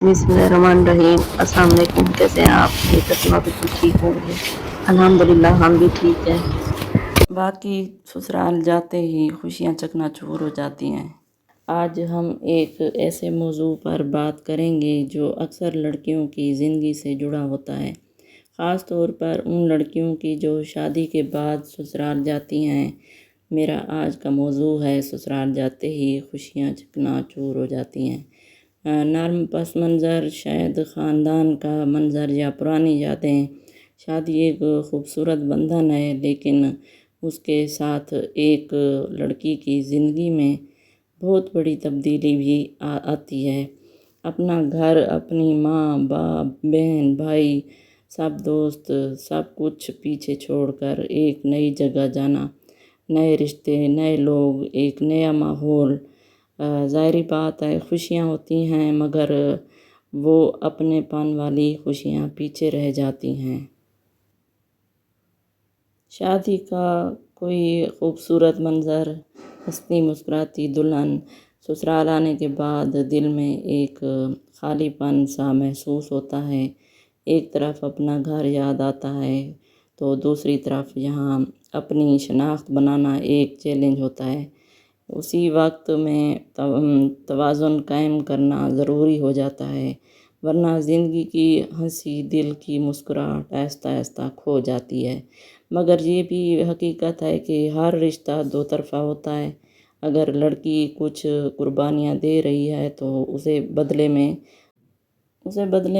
बिस्मिल्लाहिर्रहमानिर्रहीम। अस्सलाम वालेकुम। कैसे हैं आप? उम्मीद करती हूँ बिल्कुल ठीक होंगे। अल्हम्दुलिल्लाह हम भी ठीक हैं। बाकी ससुराल जाते ही खुशियाँ चकनाचूर हो जाती हैं। आज हम एक ऐसे मौजू पर बात करेंगे जो अक्सर लड़कियों की ज़िंदगी से जुड़ा होता है, ख़ास तौर पर उन लड़कियों की जो शादी के बाद ससुराल जाती हैं। मेरा आज का मौजू है ससुराल जाते ही खुशियाँ चकनाचूर हो जाती हैं। नर्म पस मंज़र, शायद ख़ानदान का मंज़र या पुरानी यादें। शादी एक खूबसूरत बंधन है, लेकिन उसके साथ एक लड़की की ज़िंदगी में बहुत बड़ी तब्दीली भी आती है। अपना घर, अपनी माँ, बाप, बहन, भाई, सब दोस्त, सब कुछ पीछे छोड़कर एक नई जगह जाना, नए रिश्ते, नए लोग, एक नया माहौल। ज़ाहिरी बात है खुशियाँ होती हैं, मगर वो अपनेपन वाली खुशियाँ पीछे रह जाती हैं। शादी का कोई खूबसूरत मंज़र, हंसती मुस्कुराती दुल्हन। ससुराल आने के बाद दिल में एक खालीपन सा महसूस होता है। एक तरफ अपना घर याद आता है, तो दूसरी तरफ यहाँ अपनी शनाख्त बनाना एक चैलेंज होता है। उसी वक्त में तवाज़ुन कायम करना ज़रूरी हो जाता है, वरना ज़िंदगी की हंसी, दिल की मुस्कुराहट आहिस्ता आहिस्ता खो जाती है। मगर ये भी हकीकत है कि हर रिश्ता दो तरफ़ा होता है। अगर लड़की कुछ कुर्बानियाँ दे रही है तो उसे बदले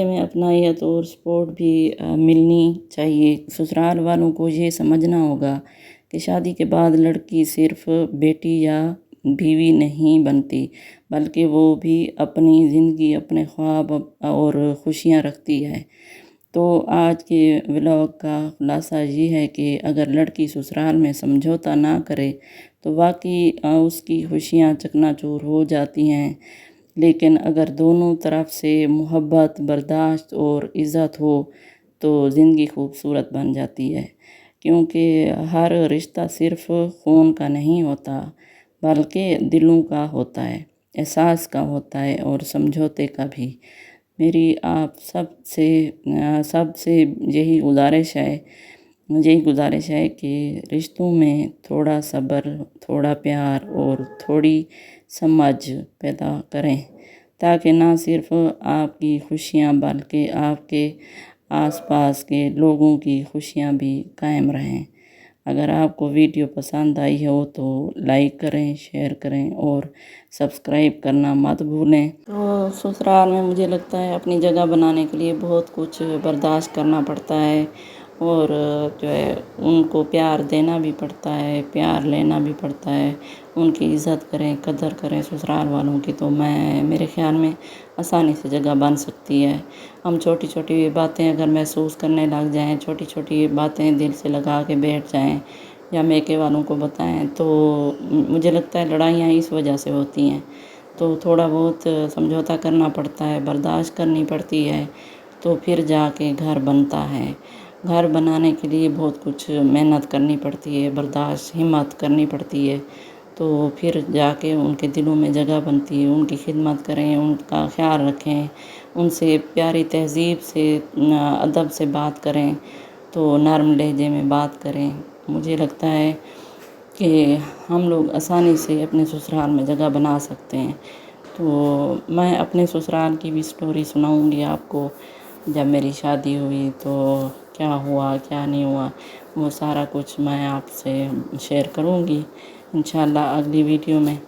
में अपनायत और सपोर्ट भी मिलनी चाहिए। ससुराल वालों को ये समझना होगा कि शादी के बाद लड़की सिर्फ़ बेटी या बीवी नहीं बनती, बल्कि वो भी अपनी ज़िंदगी, अपने ख्वाब और खुशियाँ रखती है। तो आज के व्लॉग का खुलासा ये है कि अगर लड़की ससुराल में समझौता ना करे तो वाकई उसकी खुशियाँ चकनाचूर हो जाती हैं। लेकिन अगर दोनों तरफ से मोहब्बत, बर्दाश्त और इज़्ज़त हो तो ज़िंदगी खूबसूरत बन जाती है। क्योंकि हर रिश्ता सिर्फ़ खून का नहीं होता, बल्कि दिलों का होता है, एहसास का होता है और समझौते का भी। मेरी आप सबसे यही गुजारिश है कि रिश्तों में थोड़ा सब्र, थोड़ा प्यार और थोड़ी समझ पैदा करें, ताकि ना सिर्फ़ आपकी खुशियाँ बल्कि आपके आसपास के लोगों की खुशियाँ भी कायम रहें। अगर आपको वीडियो पसंद आई हो तो लाइक करें, शेयर करें और सब्सक्राइब करना मत भूलें। तो ससुराल में मुझे लगता है अपनी जगह बनाने के लिए बहुत कुछ बर्दाश्त करना पड़ता है, और जो है उनको प्यार देना भी पड़ता है, प्यार लेना भी पड़ता है। उनकी इज़्ज़त करें, कदर करें ससुराल वालों की, तो मेरे ख़्याल में आसानी से जगह बन सकती है। हम छोटी छोटी बातें अगर महसूस करने लग जाएं, छोटी छोटी बातें दिल से लगा के बैठ जाएं या मैके वालों को बताएं, तो मुझे लगता है लड़ाइयाँ इस वजह से होती हैं। तो थोड़ा बहुत समझौता करना पड़ता है, बर्दाश्त करनी पड़ती है, तो फिर जाके घर बनता है। घर बनाने के लिए बहुत कुछ मेहनत करनी पड़ती है, बर्दाश्त, हिम्मत करनी पड़ती है, तो फिर जाके उनके दिलों में जगह बनती है। उनकी खिदमत करें, उनका ख्याल रखें, उनसे प्यारी तहज़ीब से, अदब से बात करें, तो नरम लहजे में बात करें। मुझे लगता है कि हम लोग आसानी से अपने ससुराल में जगह बना सकते हैं। तो मैं अपने ससुराल की भी स्टोरी सुनाऊंगी आपको। जब मेरी शादी हुई तो क्या हुआ, क्या नहीं हुआ, वो सारा कुछ मैं आपसे शेयर करूंगी इंशाल्लाह अगली वीडियो में।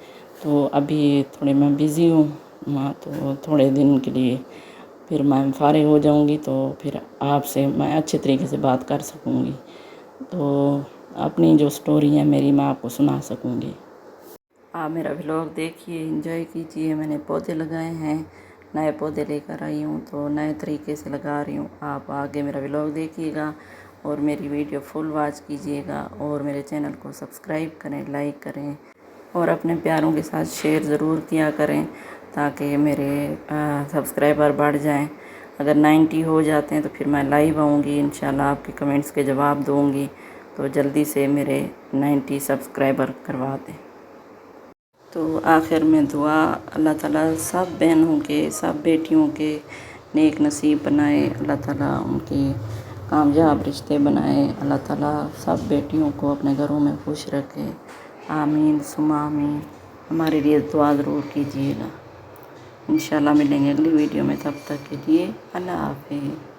तो अभी थोड़ी मैं बिज़ी हूँ, तो थोड़े दिन के लिए फिर मैं फ़ारिग हो जाऊंगी, तो फिर आपसे मैं अच्छे तरीके से बात कर सकूंगी, तो अपनी जो स्टोरी है मेरी मैं आपको सुना सकूंगी। आप मेरा व्लॉग देखिए, एंजॉय कीजिए। मैंने पौधे लगाए हैं, नए पौधे लेकर आई हूँ, तो नए तरीके से लगा रही हूँ। आप आगे मेरा व्लॉग देखिएगा और मेरी वीडियो फुल वॉच कीजिएगा, और मेरे चैनल को सब्सक्राइब करें, लाइक करें और अपने प्यारों के साथ शेयर ज़रूर किया करें, ताकि मेरे सब्सक्राइबर बढ़ जाएं। अगर 90 हो जाते हैं तो फिर मैं लाइव आऊँगी इंशाल्लाह, आपके कमेंट्स के जवाब दूँगी। तो जल्दी से मेरे 90 सब्सक्राइबर करवा दें। تو آخر میں دعا، اللہ تعالیٰ سب بہنوں کے، سب بیٹیوں کے نیک نصیب بنائے، اللہ تعالیٰ ان کے کامیاب رشتے بنائے، اللہ تعالیٰ سب بیٹیوں کو اپنے گھروں میں خوش رکھے، آمین ثم آمین۔ ہمارے لیے دعا ضرور کیجیے گا۔ انشاءاللہ ملیں گے اگلی ویڈیو میں، تب تک کے لیے اللہ حافظ۔